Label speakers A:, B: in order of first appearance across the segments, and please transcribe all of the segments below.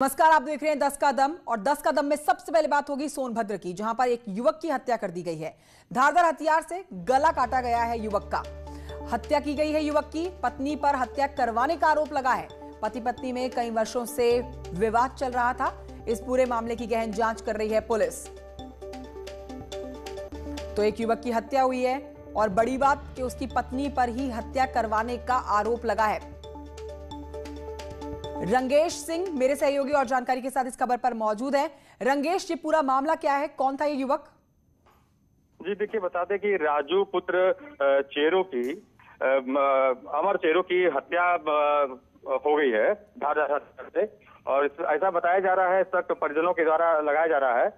A: नमस्कार, आप देख रहे हैं 10 का दम। और 10 का दम में सबसे पहले बात होगी सोनभद्र की, जहां पर एक युवक की हत्या कर दी गई है। धारदार हथियार से गला काटा गया है युवक का। हत्या की गई है युवक की। पत्नी पर हत्या करवाने का आरोप लगा है। पति पत्नी में कई वर्षों से विवाद चल रहा था। इस पूरे मामले की गहन जांच कर रही है पुलिस। तो एक युवक की हत्या हुई है और बड़ी बात कि उसकी पत्नी पर ही हत्या करवाने का आरोप लगा है। रंगेश सिंह मेरे सहयोगी और जानकारी के साथ इस खबर पर मौजूद है। रंगेश, ये पूरा मामला क्या है? कौन था ये युवक?
B: जी देखिए, बता दें कि राजू पुत्र चेरो की अमर चेरो की हत्या हो गई है धारदार से। और ऐसा बताया जा रहा है, शक परिजनों के द्वारा लगाया जा रहा है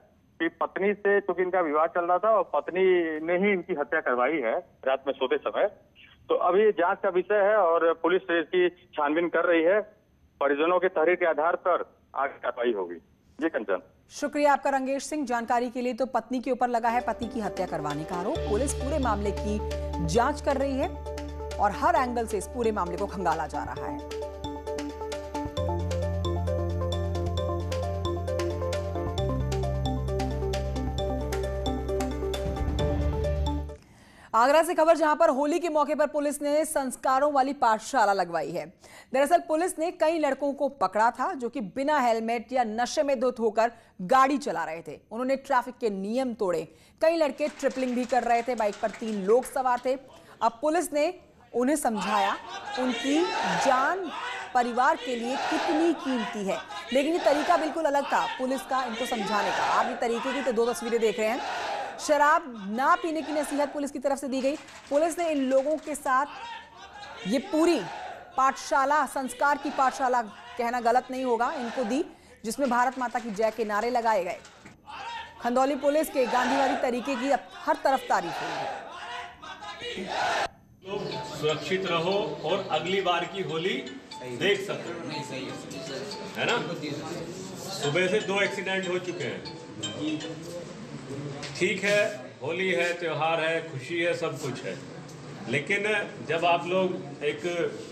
B: कि पत्नी से चूंकि इनका विवाद चल रहा था और पत्नी ने ही इनकी हत्या करवाई है रात में सोते समय। तो अभी जांच का विषय है और पुलिस इसकी छानबीन कर रही है। परिजनों के तहरीर के आधार पर आगे कार्रवाई होगी। जी कंचन,
A: शुक्रिया आपका रंगेश सिंह जानकारी के लिए। तो पत्नी के ऊपर लगा है पति की हत्या करवाने का आरोप। पुलिस पूरे मामले की जांच कर रही है और हर एंगल से इस पूरे मामले को खंगाला जा रहा है। आगरा से खबर, जहां पर होली के मौके पर पुलिस ने संस्कारों वाली पाठशाला लगवाई है। दरअसल पुलिस ने कई लड़कों को पकड़ा था जो कि बिना हेलमेट या नशे में धुत होकर गाड़ी चला रहे थे। उन्होंने ट्रैफिक के नियम तोड़े। कई लड़के ट्रिपलिंग भी कर रहे थे। बाइक पर 3 लोग सवार थे। अब पुलिस ने उन्हें समझाया उनकी जान परिवार के लिए कितनी कीमती है, लेकिन ये तरीका बिल्कुल अलग था पुलिस का इनको समझाने का। आप ये तरीके की तो 2 तस्वीरें देख रहे हैं। शराब ना पीने की नसीहत पुलिस की तरफ से दी गई। पुलिस ने इन लोगों के साथ ये पूरी पाठशाला, संस्कार की पाठशाला कहना गलत नहीं होगा, इनको दी, जिसमें भारत माता की जय के नारे लगाए गए। खंदौली पुलिस के गांधीवादी तरीके की अब हर तरफ तारीफ हुई है।
C: लोग सुरक्षित रहो और अगली बार की होली देख सको, है ना। सुबह से 2 एक्सीडेंट हो चुके हैं। ठीक है, होली है, त्योहार है, खुशी है, सब कुछ है, लेकिन जब आप लोग एक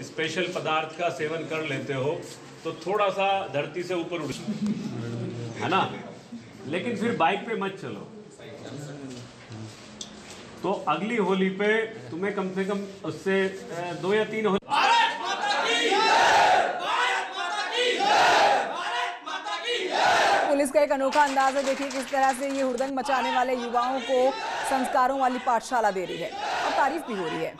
C: स्पेशल पदार्थ का सेवन कर लेते हो तो थोड़ा सा धरती से ऊपर उठ, है ना। लेकिन फिर बाइक पे मत चलो। तो अगली होली पे तुम्हें कम से कम उससे 2 या 3 होली।
A: पुलिस का एक अनोखा अंदाज है। देखिए किस तरह से ये हुड़दंग मचाने वाले युवाओं को संस्कारों वाली पाठशाला दे रही है और तारीफ भी हो रही है।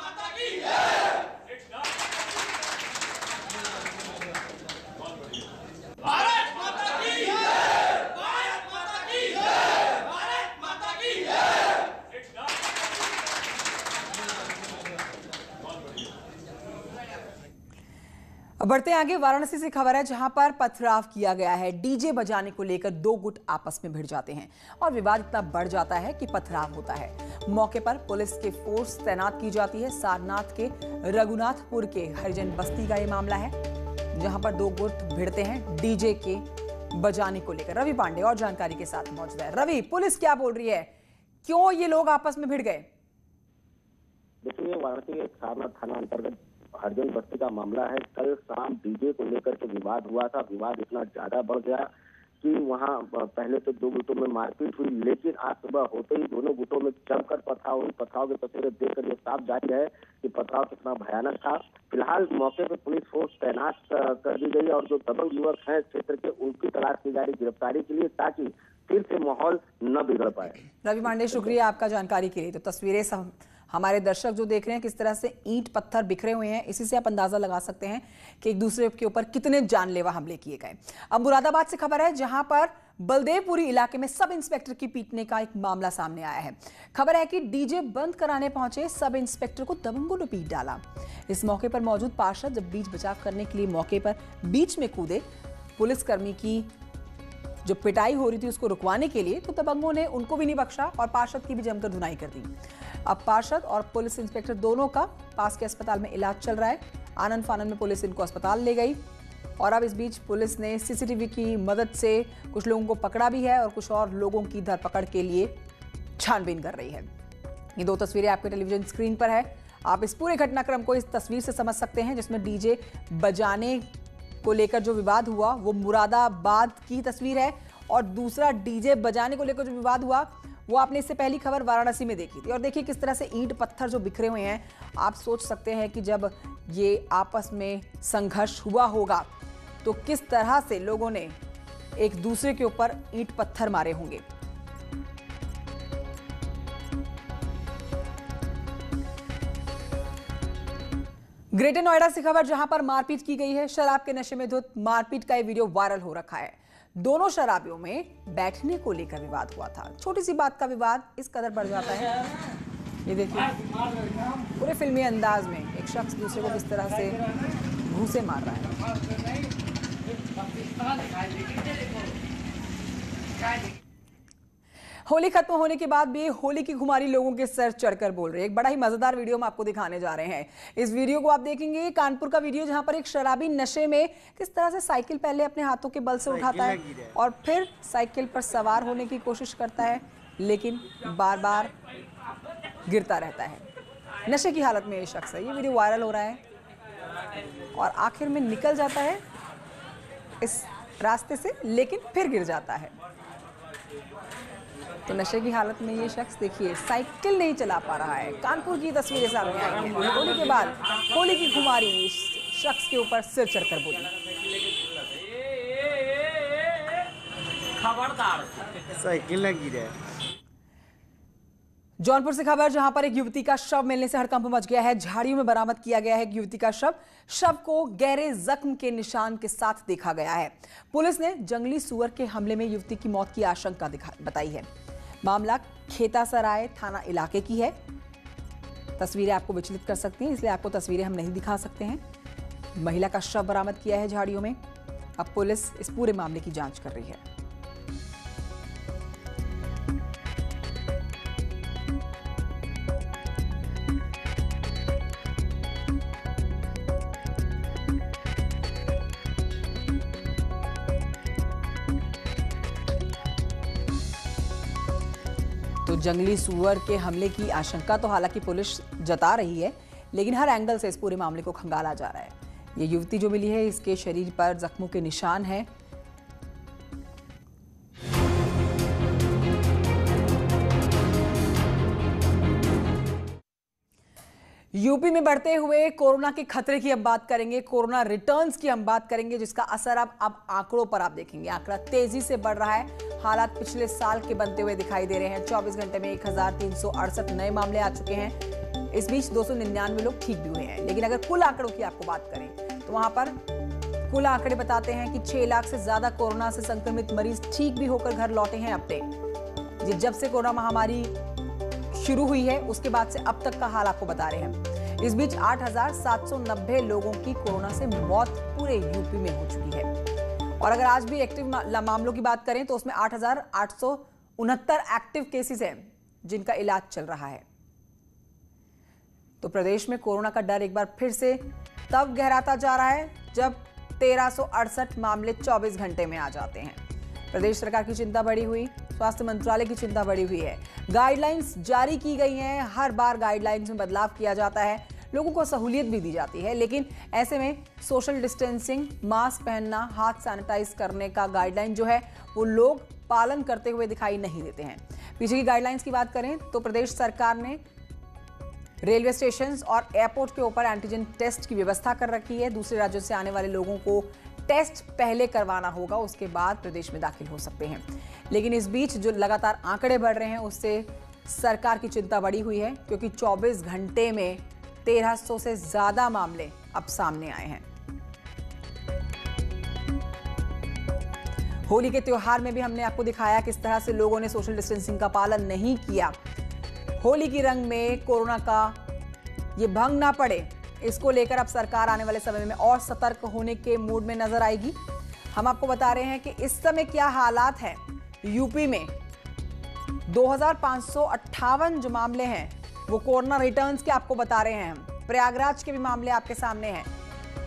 A: अब बढ़ते आगे, वाराणसी से खबर है, जहां पर पथराव किया गया है। डीजे बजाने को लेकर 2 गुट आपस में भिड़ जाते हैं और विवाद इतना बढ़ जाता है कि पथराव होता है। मौके पर पुलिस के फोर्स तैनात की जाती है। सारनाथ के रघुनाथपुर के हरिजन बस्ती का ये मामला है, जहां पर 2 गुट भिड़ते हैं डीजे के बजाने को लेकर। रवि पांडे और जानकारी के साथ मौजूद है। रवि, पुलिस क्या बोल रही है, क्यों ये लोग आपस में भिड़ गए?
D: देखिए, वाराणसी के सारनाथ थाना अंतर्गत हरिजन बस्ती का मामला है। कल शाम डीजे को लेकर के विवाद हुआ था। विवाद इतना ज्यादा बढ़ गया कि वहां पहले तो 2 गुटों में मारपीट हुई, लेकिन आज सुबह होते ही दोनों गुटों में जमकर पथराव हुई। पथराव की तस्वीरें देखकर ये साफ जाहिर है कि पथराव कितना भयानक था। फिलहाल मौके पर पुलिस फोर्स तैनात कर दी गई और जो दबंग युवक हैं क्षेत्र के, उनकी तलाश की जा रही गिरफ्तारी के लिए, ताकि फिर से माहौल न बिगड़ पाए।
A: रवि पांडे, शुक्रिया आपका जानकारी के लिए। तो तस्वीरें हमारे दर्शक जो देख रहे हैं किस तरह से ईंट पत्थर बिखरे हुए हैं, इसी से आप अंदाजा लगा सकते हैं कि एक दूसरे के ऊपर कितने जानलेवा हमले किए गए। अब मुरादाबाद से खबर है, जहां पर बलदेवपुरी इलाके में सब इंस्पेक्टर की पीटने का एक मामला सामने आया है। खबर है कि डीजे बंद कराने पहुंचे सब इंस्पेक्टर को दबंगों ने पीट डाला। इस मौके पर मौजूद पार्षद जब बीच बचाव करने के लिए मौके पर बीच में कूदे, पुलिसकर्मी की जो पिटाई हो रही थी उसको रुकवाने के लिए, तो दबंगों ने उनको भी नहीं बख्शा और पार्षद की भी जमकर धुनाई कर दी। अब पार्षद और पुलिस इंस्पेक्टर दोनों का पास के अस्पताल में इलाज चल रहा है। आनंद फानंद में पुलिस इनको अस्पताल ले गई और अब इस बीच पुलिस ने सीसीटीवी की मदद से कुछ लोगों को पकड़ा भी है और कुछ और लोगों की धरपकड़ के लिए छानबीन कर रही है। ये 2 तस्वीरें आपके टेलीविजन स्क्रीन पर है। आप इस पूरे घटनाक्रम को इस तस्वीर से समझ सकते हैं, जिसमें डीजे बजाने को लेकर जो विवाद हुआ वो मुरादाबाद की तस्वीर है, और दूसरा डीजे बजाने को लेकर जो विवाद हुआ वो आपने इससे पहली खबर वाराणसी में देखी थी। और देखिए किस तरह से ईंट पत्थर जो बिखरे हुए हैं, आप सोच सकते हैं कि जब ये आपस में संघर्ष हुआ होगा तो किस तरह से लोगों ने एक दूसरे के ऊपर ईंट पत्थर मारे होंगे। ग्रेटर नोएडा से खबर, जहां पर मारपीट की गई है। शराब के नशे में धुत मारपीट का ये वीडियो वायरल हो रखा है। दोनों शराबियों में बैठने को लेकर विवाद हुआ था। छोटी सी बात का विवाद इस कदर बढ़ जाता है। ये देखिए पूरे फिल्मी अंदाज में एक शख्स दूसरे को किस तरह से घूंसे मार रहा है। होली खत्म होने के बाद भी होली की खुमारी लोगों के सर चढ़कर बोल रही है। एक बड़ा ही मजेदार वीडियो हम आपको दिखाने जा रहे हैं। इस वीडियो को आप देखेंगे, कानपुर का वीडियो, जहां पर एक शराबी नशे में किस तरह से साइकिल पहले अपने हाथों के बल से उठाता है और फिर साइकिल पर सवार होने की कोशिश करता है, लेकिन बार बार गिरता रहता है। नशे की हालत में ये शख्स है। ये वीडियो वायरल हो रहा है और आखिर में निकल जाता है इस रास्ते से, लेकिन फिर गिर जाता है। तो नशे की हालत में ये शख्स देखिए साइकिल नहीं चला पा रहा है। कानपुर की तस्वीरें सामने आई हैं। होली के बाद होली की खुमारी शख्स के ऊपर सिर चढ़कर बोली।
E: खबरदार, साइकिल न गिरे।
A: जौनपुर से खबर, जहां पर एक युवती का शव मिलने से हड़कंप मच गया है। झाड़ियों में बरामद किया गया है एक युवती का शव को गहरे जख्म के निशान के साथ देखा गया है। पुलिस ने जंगली सुअर के हमले में युवती की मौत की आशंका बताई है। मामला खेतासराय थाना इलाके की है। तस्वीरें आपको विचलित कर सकती हैं, इसलिए आपको तस्वीरें हम नहीं दिखा सकते हैं। महिला का शव बरामद किया है झाड़ियों में। अब पुलिस इस पूरे मामले की जांच कर रही है। तो जंगली सुअर के हमले की आशंका तो हालांकि पुलिस जता रही है, लेकिन हर एंगल से इस पूरे मामले को खंगाला जा रहा है। ये युवती जो मिली है, इसके शरीर पर जख्मों के निशान हैं। यूपी में बढ़ते हुए कोरोना के खतरे की अब बात करेंगे। कोरोना रिटर्न्स की हम बात करेंगे, जिसका असर अब आंकड़ों पर आप देखेंगे। आंकड़ा तेजी से बढ़ रहा है। हालात पिछले साल के बनते हुए दिखाई दे रहे हैं। 24 घंटे में 1368 नए मामले आ चुके हैं। इस बीच 299 लोग ठीक भी हुए हैं। लेकिन अगर कुल आंकड़ों की आपको बात करें तो वहां पर कुल आंकड़े बताते हैं कि 6 लाख से ज्यादा कोरोना से संक्रमित मरीज ठीक भी होकर घर लौटे हैं अब तक। जब से कोरोना महामारी शुरू हुई है उसके बाद से अब तक का हाल आपको बता रहे हैं। इस बीच 8790 लोगों की कोरोना से मौत पूरे यूपी में हो चुकी है। और अगर आज भी एक्टिव मामलों की बात करें तो उसमें 8869 एक्टिव केसेस हैं जिनका इलाज चल रहा है। तो प्रदेश में कोरोना का डर एक बार फिर से तब गहराता जा रहा है जब 1368 मामले 24 घंटे में आ जाते हैं। प्रदेश सरकार की चिंता बढ़ी हुई, स्वास्थ्य मंत्रालय की चिंता बढ़ी हुई है। गाइडलाइंस जारी की गई हैं, हर बार गाइडलाइंस में बदलाव किया जाता है, लोगों को सहूलियत भी दी जाती है, लेकिन ऐसे में सोशल डिस्टेंसिंग, मास्क पहनना, हाथ सैनिटाइज करने का गाइडलाइन जो है वो लोग पालन करते हुए दिखाई नहीं देते हैं। पीछे की गाइडलाइंस की बात करें तो प्रदेश सरकार ने रेलवे स्टेशन और एयरपोर्ट के ऊपर एंटीजन टेस्ट की व्यवस्था कर रखी है। दूसरे राज्यों से आने वाले लोगों को टेस्ट पहले करवाना होगा, उसके बाद प्रदेश में दाखिल हो सकते हैं। लेकिन इस बीच जो लगातार आंकड़े बढ़ रहे हैं उससे सरकार की चिंता बढ़ी हुई है, क्योंकि 24 घंटे में 1300 से ज्यादा मामले अब सामने आए हैं। होली के त्योहार में भी हमने आपको दिखाया किस तरह से लोगों ने सोशल डिस्टेंसिंग का पालन नहीं किया। होली की रंग में कोरोना का ये भंग ना पड़े, इसको लेकर अब सरकार आने वाले समय में और सतर्क होने के मूड में नजर आएगी। हम आपको बता रहे हैं कि इस समय क्या हालात हैं यूपी में। 2558 जो मामले हैं वो कोरोना रिटर्न्स के आपको बता रहे हैं हम। प्रयागराज के भी मामले आपके सामने हैं।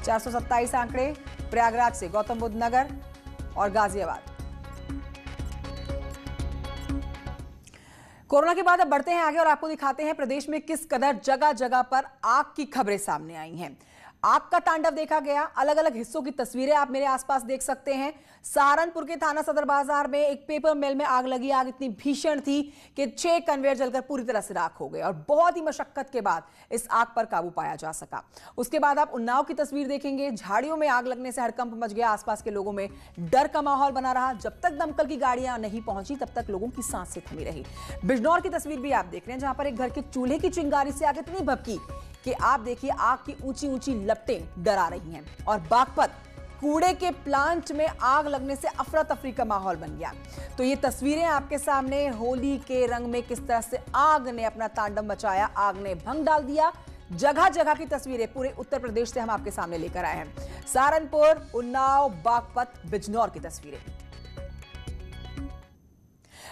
A: 427 आंकड़े प्रयागराज से, गौतम बुद्ध नगर और गाजियाबाद। कोरोना के बाद अब बढ़ते हैं आगे और आपको दिखाते हैं प्रदेश में किस कदर जगह जगह पर आग की खबरें सामने आई हैं। आग का तांडव देखा गया। अलग अलग हिस्सों की तस्वीरें आप मेरे आसपास देख सकते हैं। सहारनपुर के थाना सदर बाजार में एक पेपर मिल में आग लगी। आग इतनी भीषण थी कि 6 कन्वेयर जलकर पूरी तरह से राख हो गए और बहुत ही मशक्कत के बाद इस आग पर काबू पाया जा सका। उसके बाद आप उन्नाव की तस्वीर देखेंगे। झाड़ियों में आग लगने से हड़कंप मच गया। आसपास के लोगों में डर का माहौल बना रहा। जब तक दमकल की गाड़ियां नहीं पहुंची तब तक लोगों की सांसें थमी रही। बिजनौर की तस्वीर भी आप देख रहे हैं, जहां पर एक घर के चूल्हे की चिंगारी से आग इतनी भभकी कि आप देखिए आग की ऊंची ऊंची लपटें डरा रही हैं। और बागपत कूड़े के प्लांट में आग लगने से अफरा तफरी का माहौल बन गया। तो ये तस्वीरें आपके सामने, होली के रंग में किस तरह से आग ने अपना तांडव मचाया, आग ने भंग डाल दिया। जगह जगह की तस्वीरें पूरे उत्तर प्रदेश से हम आपके सामने लेकर आए हैं। सहारनपुर, उन्नाव, बागपत, बिजनौर की तस्वीरें।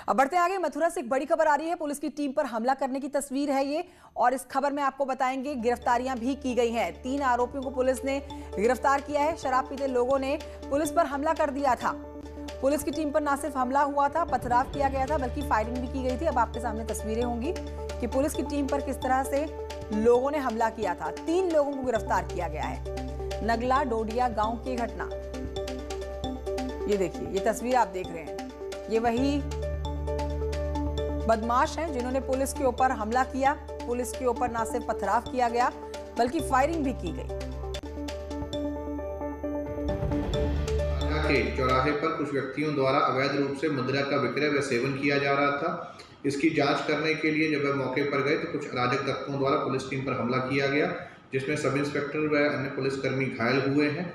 A: अब बढ़ते आगे, मथुरा से एक बड़ी खबर आ रही है। पुलिस की टीम पर हमला करने की तस्वीर है ये, और इस खबर में आपको बताएंगे गिरफ्तारियां भी की गई हैं। 3 आरोपियों को पुलिस ने गिरफ्तार किया है। शराब पीते लोगों ने पुलिस पर हमला कर दिया था। पुलिस की टीम पर ना सिर्फ हमला हुआ था, पथराव किया गया था, बल्कि फायरिंग भी की गई थी। अब आपके सामने तस्वीरें होंगी कि पुलिस की टीम पर किस तरह से लोगों ने हमला किया था। 3 लोगों को गिरफ्तार किया गया है। नगला डोडिया गांव की घटना, ये देखिए, ये तस्वीर आप देख रहे हैं। ये वही बदमाश हैं जिन्होंने पुलिस के ऊपर हमला किया। पुलिस के ऊपर ना सिर्फ पथराव किया गया बल्कि फायरिंग भी की गई।
F: के चौराहे पर कुछ व्यक्तियों द्वारा अवैध रूप से मुद्रा का विक्रय व सेवन किया जा रहा था। इसकी जांच करने के लिए जब वह मौके पर गए तो कुछ अराजक तत्वों द्वारा पुलिस टीम पर हमला किया गया, जिसमें सब इंस्पेक्टर व अन्य पुलिसकर्मी घायल हुए हैं।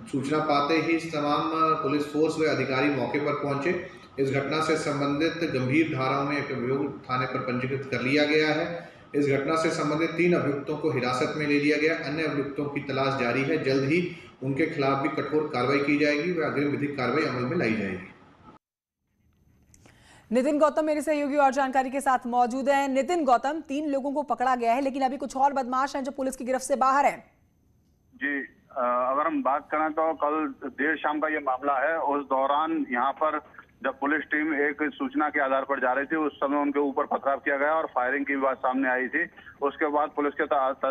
F: सूचना पाते ही तमाम पुलिस फोर्स व अधिकारी मौके पर पहुंचे। इस घटना से संबंधित गंभीर धाराओं में एक अभियोग थाने पर पंजीकृत कर लिया गया है। इस घटना से संबंधित 3 अभियुक्तों को हिरासत में ले लिया गया। अन्य अभियुक्तों की तलाश जारी है। जल्द ही उनके खिलाफ भी कठोर कार्रवाई की जाएगी व अग्रिम विधिक कार्रवाई अमल में लाई जाएगी।
A: नितिन गौतम मेरे सहयोगी और जानकारी के साथ मौजूद हैं। नितिन गौतम, 3 लोगों को पकड़ा गया है, लेकिन अभी कुछ और बदमाश हैं जो पुलिस की गिरफ्त से बाहर हैं।
G: जी, अगर हम बात करें तो कल देर शाम का ये मामला है। उस दौरान यहाँ पर जब पुलिस टीम एक सूचना के आधार पर जा रही थी, उस समय उनके ऊपर पथराव किया गया और फायरिंग की बात सामने आई थी। उसके बाद पुलिस के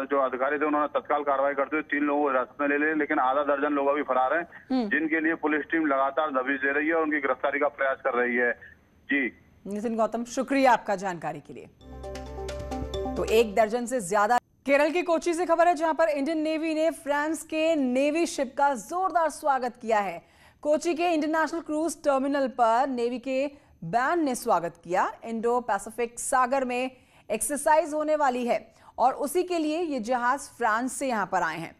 G: जो अधिकारी थे उन्होंने तत्काल कार्रवाई करते हुए 3 लोगों को हिरासत में ले लिए, लेकिन आधा दर्जन लोग अभी फरार हैं, जिनके लिए पुलिस टीम लगातार दबिश दे रही है और उनकी गिरफ्तारी का प्रयास कर रही है। जी
A: नितिन गौतम, शुक्रिया आपका जानकारी के लिए। तो 1 दर्जन से ज्यादा। केरल के कोची से खबर है, जहां पर इंडियन नेवी ने फ्रांस के नेवी शिप का जोरदार स्वागत किया है। कोची के इंटरनेशनल क्रूज टर्मिनल पर नेवी के बैंड ने स्वागत किया। इंडो पैसिफिक सागर में एक्सरसाइज होने वाली है और उसी के लिए ये जहाज फ्रांस से यहां पर आए हैं।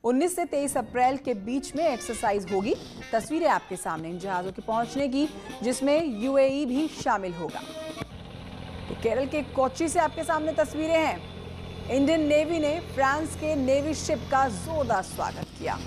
A: 19 से 23 अप्रैल के बीच में एक्सरसाइज होगी। तस्वीरें आपके सामने इन जहाजों के पहुंचने की, जिसमें यूएई भी शामिल होगा। तो केरल के कोची से आपके सामने तस्वीरें हैं। इंडियन नेवी ने फ्रांस के नेवी शिप का जोरदार स्वागत किया।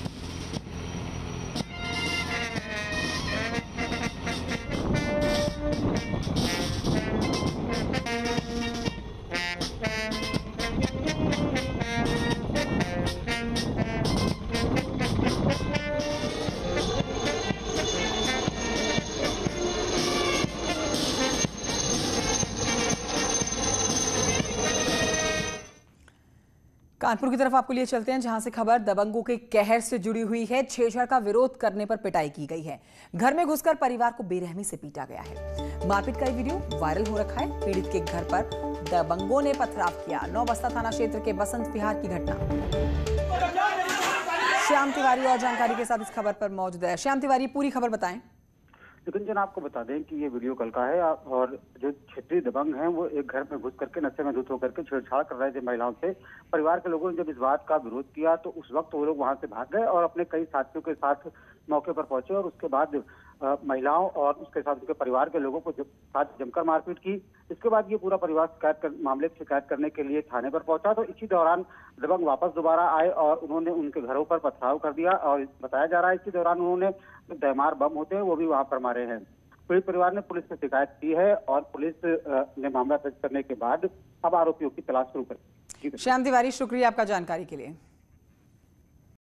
A: कानपुर की तरफ आपको लिए चलते हैं, जहां से खबर दबंगों के कहर से जुड़ी हुई है। छेड़छाड़ का विरोध करने पर पिटाई की गई है। घर में घुसकर परिवार को बेरहमी से पीटा गया है। मारपीट का वीडियो वायरल हो रखा है। पीड़ित के घर पर दबंगों ने पथराव किया। नौबस्ता थाना क्षेत्र के बसंत विहार की घटना। श्याम तिवारी और जानकारी के साथ इस खबर पर मौजूद है। श्याम तिवारी, पूरी खबर बताएं।
H: नितिन, आपको बता दें कि ये वीडियो कल का है और जो क्षेत्रीय दबंग हैं वो एक घर में घुस करके नशे में धुत होकर के छेड़छाड़ कर रहे थे महिलाओं से। परिवार के लोगों ने जब इस बात का विरोध किया तो उस वक्त वो लोग वहां से भाग गए और अपने कई साथियों के साथ मौके पर पहुंचे और उसके बाद महिलाओं और उसके साथ उनके परिवार के लोगों को साथ जमकर मारपीट की। इसके बाद ये पूरा परिवार मामले की शिकायत करने के लिए थाने पर पहुंचा। तो इसी दौरान दबंग वापस दोबारा आए और उन्होंने उनके घरों पर पथराव कर दिया और बताया जा रहा है इसी दौरान उन्होंने जो दहमार बम होते हैं वो भी वहां पर मारे हैं। पीड़ित परिवार ने पुलिस से शिकायत की है और पुलिस ने मामला दर्ज करने के बाद अब आरोपियों की तलाश शुरू कर दी।
A: श्याम तिवारी, शुक्रिया आपका जानकारी के लिए।